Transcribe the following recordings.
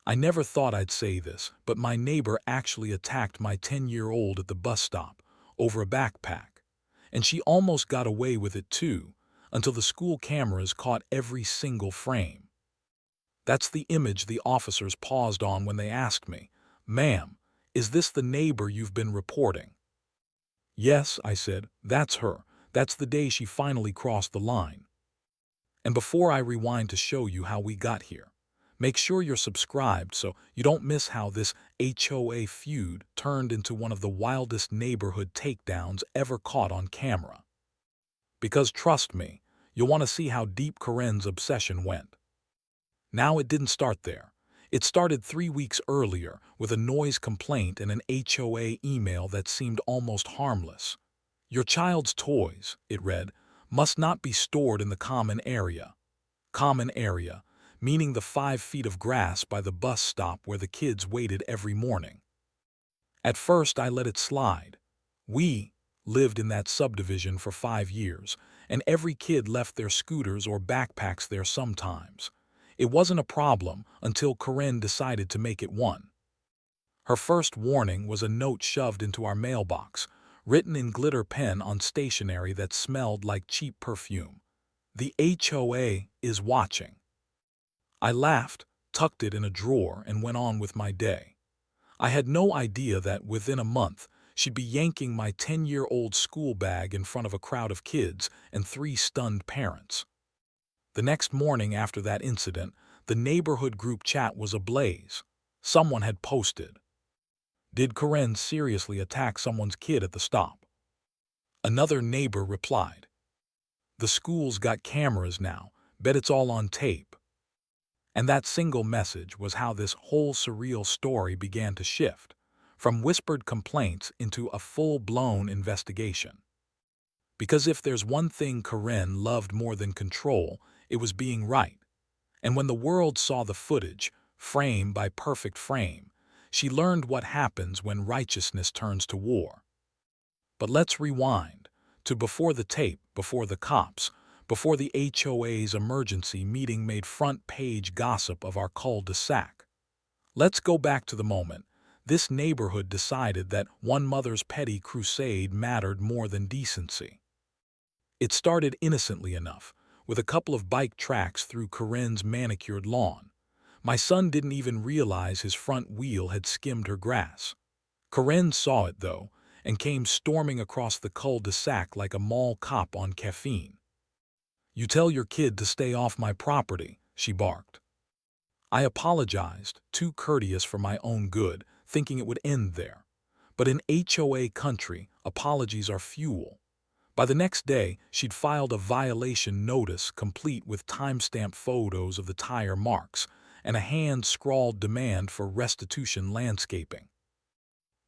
I never thought I'd say this, but my neighbor actually attacked my 10-year-old at the bus stop over a backpack. And she almost got away with it too, until the school cameras caught every single frame. That's the image the officers paused on when they asked me, "Ma'am, is this the neighbor you've been reporting?" "Yes," I said, "that's her. That's the day she finally crossed the line." And before I rewind to show you how we got here, make sure you're subscribed so you don't miss how this HOA feud turned into one of the wildest neighborhood takedowns ever caught on camera. Because trust me, you'll want to see how deep Karen's obsession went. Now it didn't start there. It started 3 weeks earlier with a noise complaint and an HOA email that seemed almost harmless. "Your child's toys," it read, "must not be stored in the common area." Common area, meaning the 5 feet of grass by the bus stop where the kids waited every morning. At first I let it slide. We lived in that subdivision for 5 years, and every kid left their scooters or backpacks there sometimes. It wasn't a problem until Karen decided to make it one. Her first warning was a note shoved into our mailbox, written in glitter pen on stationery that smelled like cheap perfume. "The HOA is watching." I laughed, tucked it in a drawer, and went on with my day. I had no idea that within a month, she'd be yanking my 10-year-old school bag in front of a crowd of kids and 3 stunned parents. The next morning after that incident, the neighborhood group chat was ablaze. Someone had posted, "Did Karen seriously attack someone's kid at the stop?" Another neighbor replied, "The school's got cameras now, bet it's all on tape." And that single message was how this whole surreal story began to shift, from whispered complaints into a full-blown investigation. Because if there's one thing Karen loved more than control, it was being right. And when the world saw the footage, frame by perfect frame, she learned what happens when righteousness turns to war. But let's rewind to before the tape, before the cops, before the HOA's emergency meeting made front-page gossip of our cul-de-sac. Let's go back to the moment this neighborhood decided that one mother's petty crusade mattered more than decency. It started innocently enough, with a couple of bike tracks through Karen's manicured lawn. My son didn't even realize his front wheel had skimmed her grass. Karen saw it, though, and came storming across the cul-de-sac like a mall cop on caffeine. "You tell your kid to stay off my property," she barked. I apologized, too courteous for my own good, thinking it would end there. But in HOA country, apologies are fuel. By the next day, she'd filed a violation notice complete with timestamp photos of the tire marks and a hand-scrawled demand for restitution landscaping.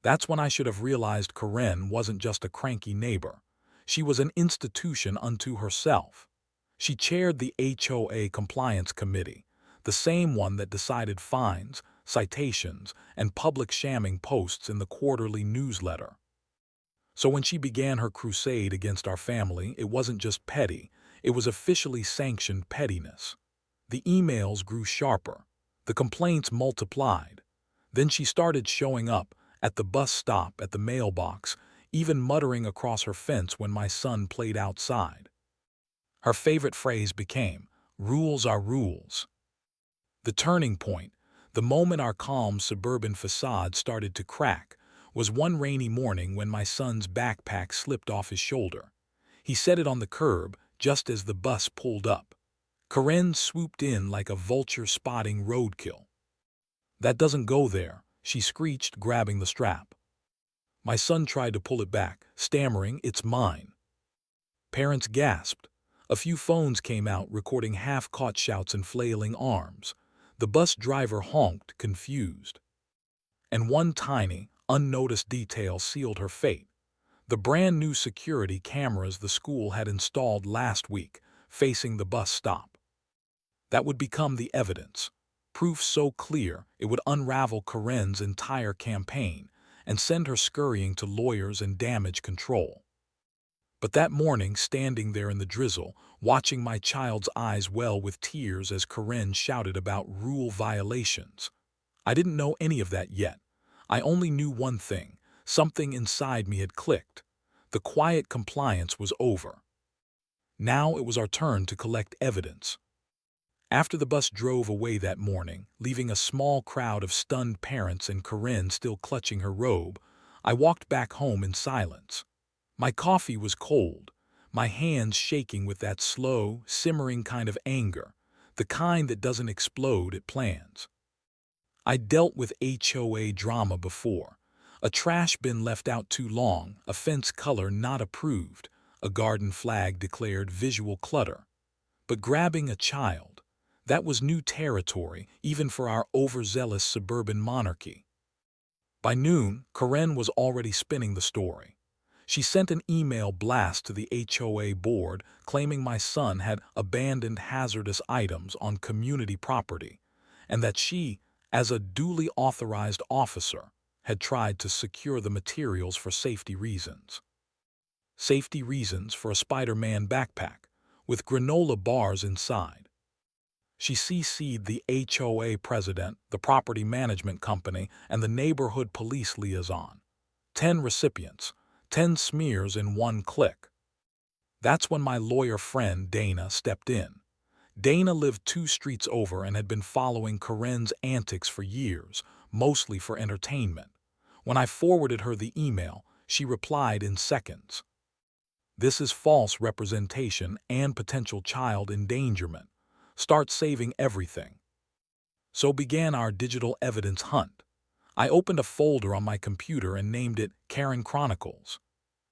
That's when I should have realized Karen wasn't just a cranky neighbor. She was an institution unto herself. She chaired the HOA Compliance Committee, the same one that decided fines, citations, and public shamming posts in the quarterly newsletter. So when she began her crusade against our family, it wasn't just petty, it was officially sanctioned pettiness. The emails grew sharper. The complaints multiplied. Then she started showing up at the bus stop, at the mailbox, even muttering across her fence when my son played outside. Her favorite phrase became, "Rules are rules." The turning point, the moment our calm suburban facade started to crack, was one rainy morning when my son's backpack slipped off his shoulder. He set it on the curb just as the bus pulled up. Karen swooped in like a vulture spotting roadkill. "That doesn't go there," she screeched, grabbing the strap. My son tried to pull it back, stammering, "It's mine." Parents gasped. A few phones came out recording half-caught shouts and flailing arms. The bus driver honked, confused. And one tiny, unnoticed detail sealed her fate. The brand new security cameras the school had installed last week, facing the bus stop. That would become the evidence. Proof so clear it would unravel Karen's entire campaign and send her scurrying to lawyers and damage control. But that morning, standing there in the drizzle, watching my child's eyes well with tears as Karen shouted about rule violations, I didn't know any of that yet. I only knew one thing. Something inside me had clicked. The quiet compliance was over. Now it was our turn to collect evidence. After the bus drove away that morning, leaving a small crowd of stunned parents and Corinne still clutching her robe, I walked back home in silence. My coffee was cold, my hands shaking with that slow, simmering kind of anger, the kind that doesn't explode at plans. I'd dealt with HOA drama before. A trash bin left out too long, a fence color not approved, a garden flag declared visual clutter. But grabbing a child, that was new territory even for our overzealous suburban monarchy. By noon, Corinne was already spinning the story. She sent an email blast to the HOA board claiming my son had abandoned hazardous items on community property, and that she, as a duly authorized officer, had tried to secure the materials for safety reasons. Safety reasons for a Spider-Man backpack, with granola bars inside. She CC'd the HOA president, the property management company, and the neighborhood police liaison. 10 recipients, 10 smears in one click. That's when my lawyer friend Dana stepped in. Dana lived 2 streets over and had been following Corinne's antics for years, mostly for entertainment. When I forwarded her the email, she replied in seconds. This is false representation and potential child endangerment. Start saving everything. So began our digital evidence hunt. I opened a folder on my computer and named it Karen Chronicles.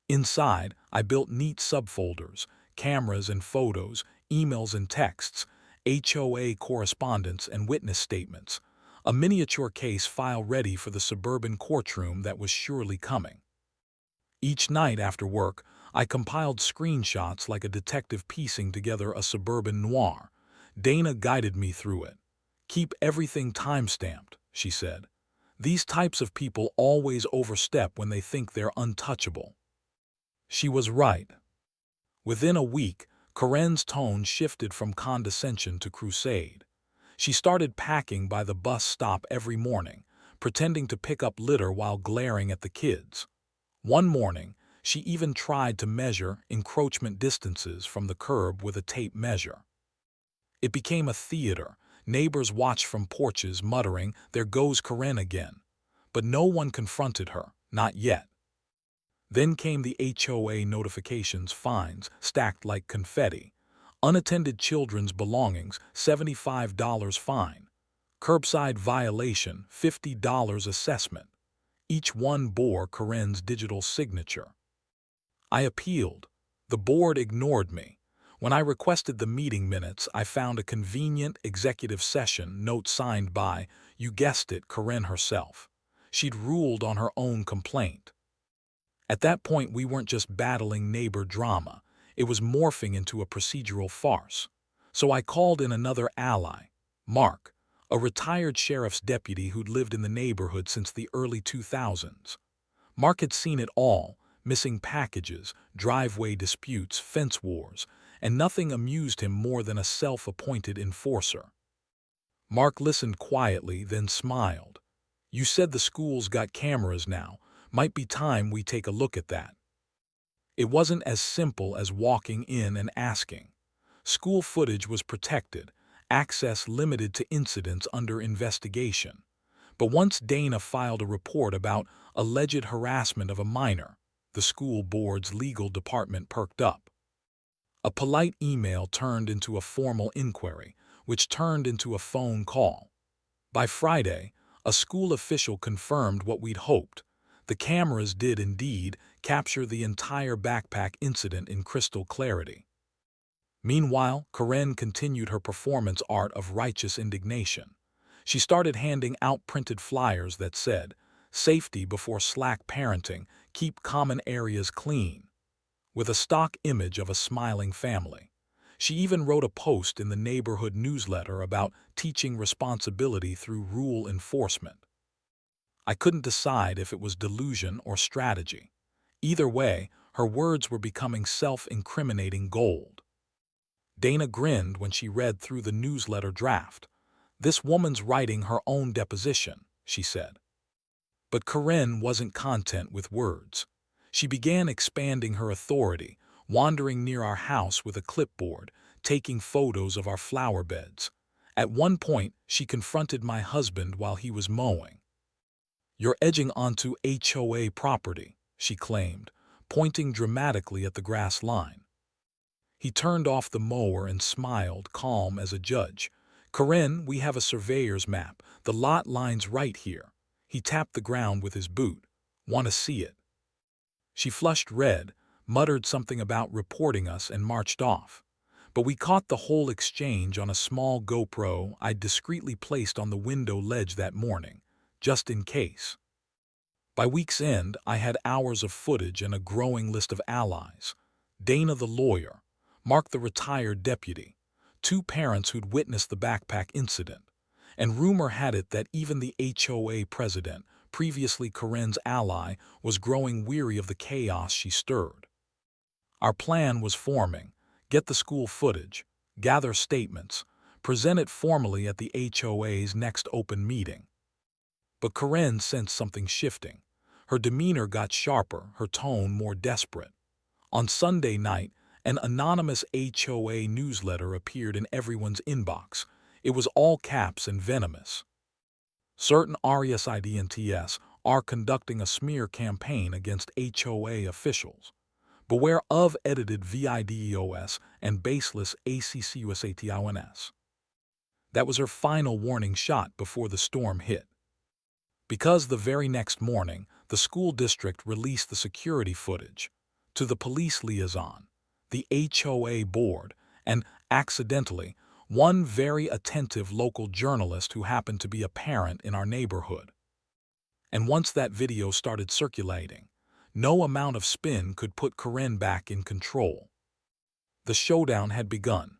Inside, I built neat subfolders, cameras and photos, emails and texts, HOA correspondence and witness statements, a miniature case file ready for the suburban courtroom that was surely coming. Each night after work, I compiled screenshots like a detective piecing together a suburban noir. Dana guided me through it. Keep everything time-stamped, she said. These types of people always overstep when they think they're untouchable. She was right. Within a week, Corinne's tone shifted from condescension to crusade. She started packing by the bus stop every morning, pretending to pick up litter while glaring at the kids. One morning, she even tried to measure encroachment distances from the curb with a tape measure. It became a theater. Neighbors watched from porches, muttering, "There goes Corinne again." But no one confronted her, not yet. Then came the HOA notifications, fines, stacked like confetti. Unattended children's belongings, $75 fine. Curbside violation, $50 assessment. Each one bore Corinne's digital signature. I appealed. The board ignored me. When I requested the meeting minutes, I found a convenient executive session note signed by, you guessed it, Corinne herself. She'd ruled on her own complaint. At that point, we weren't just battling neighbor drama. It was morphing into a procedural farce. So I called in another ally, Mark, a retired sheriff's deputy who'd lived in the neighborhood since the early 2000s. Mark had seen it all, missing packages, driveway disputes, fence wars, and nothing amused him more than a self-appointed enforcer. Mark listened quietly, then smiled. You said the school's got cameras now. Might be time we take a look at that. It wasn't as simple as walking in and asking. School footage was protected, access limited to incidents under investigation. But once Dana filed a report about alleged harassment of a minor, the school board's legal department perked up. A polite email turned into a formal inquiry, which turned into a phone call. By Friday, a school official confirmed what we'd hoped. The cameras did indeed capture the entire backpack incident in crystal clarity. Meanwhile, Corinne continued her performance art of righteous indignation. She started handing out printed flyers that said, "Safety before slack parenting, keep common areas clean," with a stock image of a smiling family. She even wrote a post in the neighborhood newsletter about teaching responsibility through rule enforcement. I couldn't decide if it was delusion or strategy. Either way, her words were becoming self-incriminating gold. Dana grinned when she read through the newsletter draft. This woman's writing her own deposition. she said. But Corinne wasn't content with words. She began expanding her authority, wandering near our house with a clipboard, taking photos of our flower beds. At one point, she confronted my husband while he was mowing. "You're edging onto HOA property," she claimed, pointing dramatically at the grass line. He turned off the mower and smiled, calm as a judge. "Corinne, we have a surveyor's map. The lot line's right here." He tapped the ground with his boot. "Want to see it?" She flushed red, muttered something about reporting us, and marched off. But we caught the whole exchange on a small GoPro I'd discreetly placed on the window ledge that morning, just in case. By week's end, I had hours of footage and a growing list of allies. Dana the lawyer, Mark the retired deputy, two parents who'd witnessed the backpack incident, and rumor had it that even the HOA president, previously Corinne's ally, was growing weary of the chaos she stirred. Our plan was forming: get the school footage, gather statements, present it formally at the HOA's next open meeting. But Corinne sensed something shifting. Her demeanor got sharper, her tone more desperate. On Sunday night, an anonymous HOA newsletter appeared in everyone's inbox. It was all caps and venomous. "Certain residents are conducting a smear campaign against HOA officials. Beware of edited videos and baseless accusation." That was her final warning shot before the storm hit. Because the very next morning, the school district released the security footage to the police liaison, the HOA board, and, accidentally, one very attentive local journalist who happened to be a parent in our neighborhood. And once that video started circulating, no amount of spin could put Corinne back in control. The showdown had begun.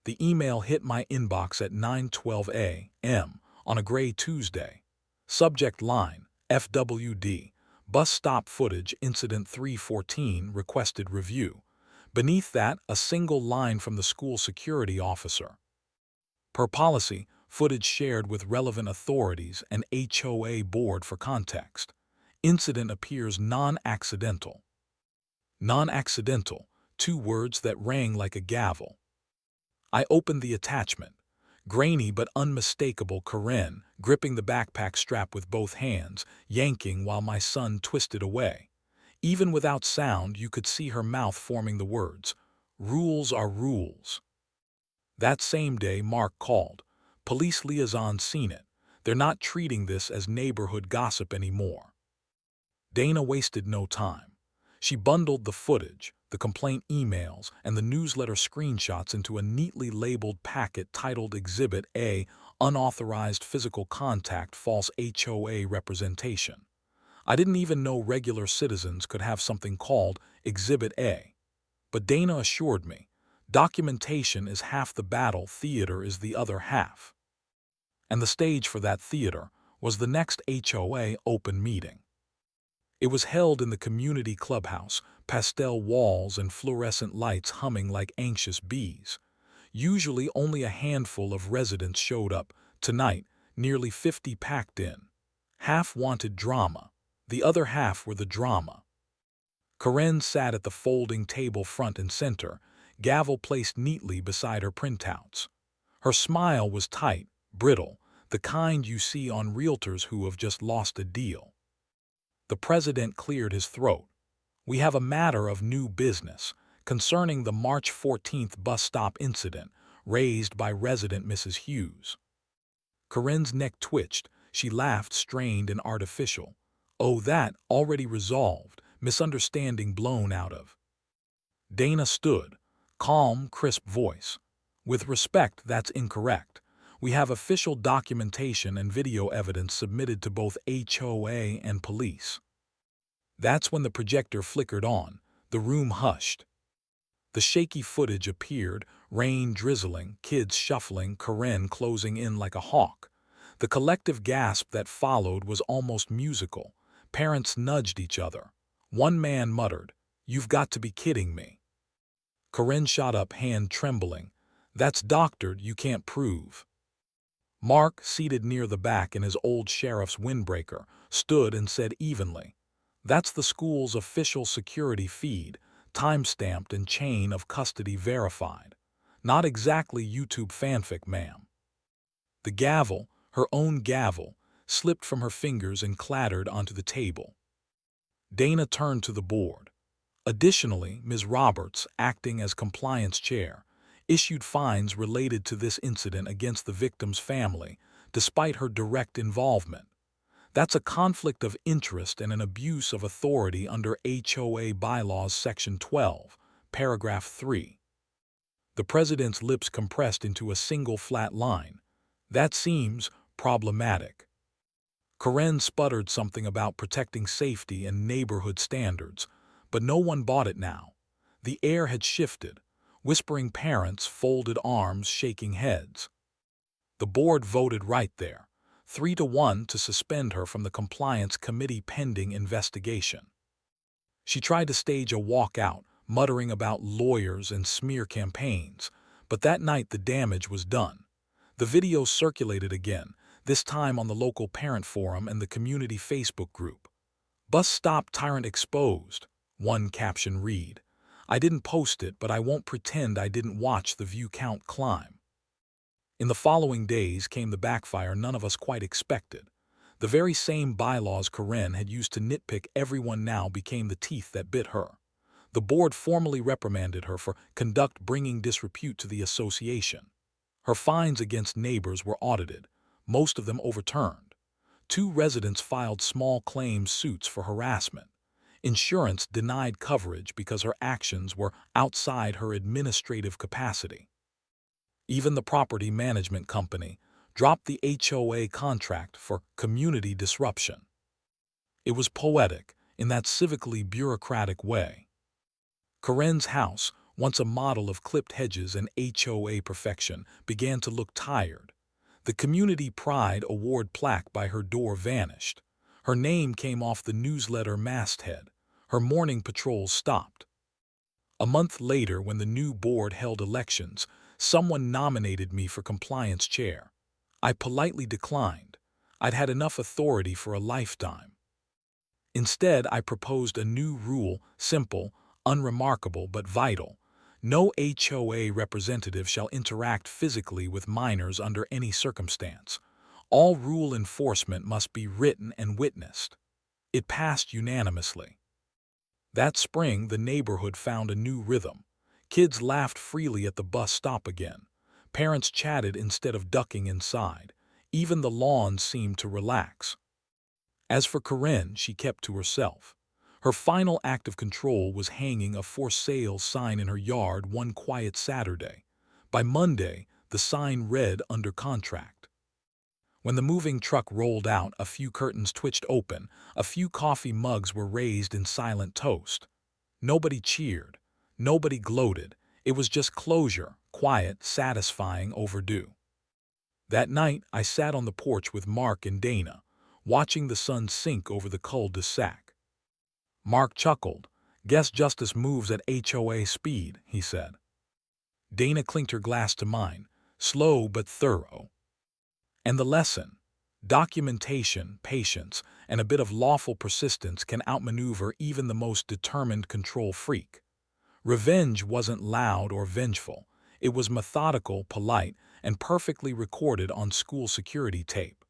The email hit my inbox at 9:12 a.m. on a gray Tuesday. Subject line: FWD, bus stop footage incident 314 requested review. Beneath that, a single line from the school security officer. Per policy, footage shared with relevant authorities and HOA board for context. Incident appears non-accidental. Non-accidental, two words that rang like a gavel. I opened the attachment. Grainy but unmistakable Corinne, gripping the backpack strap with both hands, yanking while my son twisted away. Even without sound, you could see her mouth forming the words, "Rules are rules." That same day, Mark called. "Police liaison seen it. They're not treating this as neighborhood gossip anymore." Dana wasted no time. She bundled the footage, the complaint emails, and the newsletter screenshots into a neatly labeled packet titled Exhibit A, Unauthorized Physical Contact False HOA Representation. I didn't even know regular citizens could have something called Exhibit A. But Dana assured me, documentation is half the battle, theater is the other half. And the stage for that theater was the next HOA open meeting. It was held in the community clubhouse, pastel walls and fluorescent lights humming like anxious bees. Usually only a handful of residents showed up. Tonight, nearly 50 packed in. Half wanted drama. The other half were the drama. Corinne sat at the folding table front and center, gavel placed neatly beside her printouts. Her smile was tight, brittle, the kind you see on realtors who have just lost a deal. The president cleared his throat. "We have a matter of new business concerning the March 14th bus stop incident raised by resident Mrs. Hughes." Corinne's neck twitched. She laughed, strained and artificial. "Oh, that, already resolved, misunderstanding blown out of." Dana stood, calm, crisp voice. "With respect, that's incorrect. We have official documentation and video evidence submitted to both HOA and police." That's when the projector flickered on. The room hushed. The shaky footage appeared, rain drizzling, kids shuffling, Corinne closing in like a hawk. The collective gasp that followed was almost musical. Parents nudged each other. One man muttered, "You've got to be kidding me." Corinne shot up, hand trembling. "That's doctored, you can't prove." Mark, seated near the back in his old sheriff's windbreaker, stood and said evenly, "That's the school's official security feed, time-stamped and chain of custody verified. Not exactly YouTube fanfic, ma'am." The gavel, her own gavel, slipped from her fingers and clattered onto the table. Dana turned to the board. Additionally, Ms. Roberts, acting as compliance chair, issued fines related to this incident against the victim's family, despite her direct involvement. That's a conflict of interest and an abuse of authority under HOA Bylaws Section 12, Paragraph 3. The president's lips compressed into a single flat line. That seems problematic. Karen sputtered something about protecting safety and neighborhood standards, but no one bought it now. The air had shifted. Whispering parents, folded arms, shaking heads. The board voted right there, 3-1 to suspend her from the compliance committee pending investigation. She tried to stage a walkout, muttering about lawyers and smear campaigns, but that night the damage was done. The video circulated again, this time on the local parent forum and the community Facebook group. "Bus stop tyrant exposed," one caption read. "I didn't post it, but I won't pretend I didn't watch the view count climb." In the following days came the backfire none of us quite expected. The very same bylaws Karen had used to nitpick everyone now became the teeth that bit her. The board formally reprimanded her for conduct bringing disrepute to the association. Her fines against neighbors were audited, most of them overturned. 2 residents filed small claim suits for harassment. Insurance denied coverage because her actions were outside her administrative capacity. Even the property management company dropped the HOA contract for community disruption. It was poetic in that civically bureaucratic way. Karen's house, once a model of clipped hedges and HOA perfection, began to look tired. The Community Pride Award plaque by her door vanished. Her name came off the newsletter masthead. Her morning patrols stopped. A month later, when the new board held elections, someone nominated me for compliance chair. I politely declined. I'd had enough authority for a lifetime. Instead, I proposed a new rule, simple, unremarkable, but vital. No HOA representative shall interact physically with minors under any circumstance. All rule enforcement must be written and witnessed. It passed unanimously. That spring, the neighborhood found a new rhythm. Kids laughed freely at the bus stop again. Parents chatted instead of ducking inside. Even the lawns seemed to relax. As for Corinne, she kept to herself. Her final act of control was hanging a for sale sign in her yard one quiet Saturday. By Monday, the sign read under contract. When the moving truck rolled out, a few curtains twitched open, a few coffee mugs were raised in silent toast. Nobody cheered. Nobody gloated. It was just closure, quiet, satisfying, overdue. That night, I sat on the porch with Mark and Dana, watching the sun sink over the cul-de-sac. Mark chuckled. "Guess justice moves at HOA speed," he said. Dana clinked her glass to mine, slow but thorough. And the lesson: documentation, patience, and a bit of lawful persistence can outmaneuver even the most determined control freak. Revenge wasn't loud or vengeful. It was methodical, polite, and perfectly recorded on school security tape.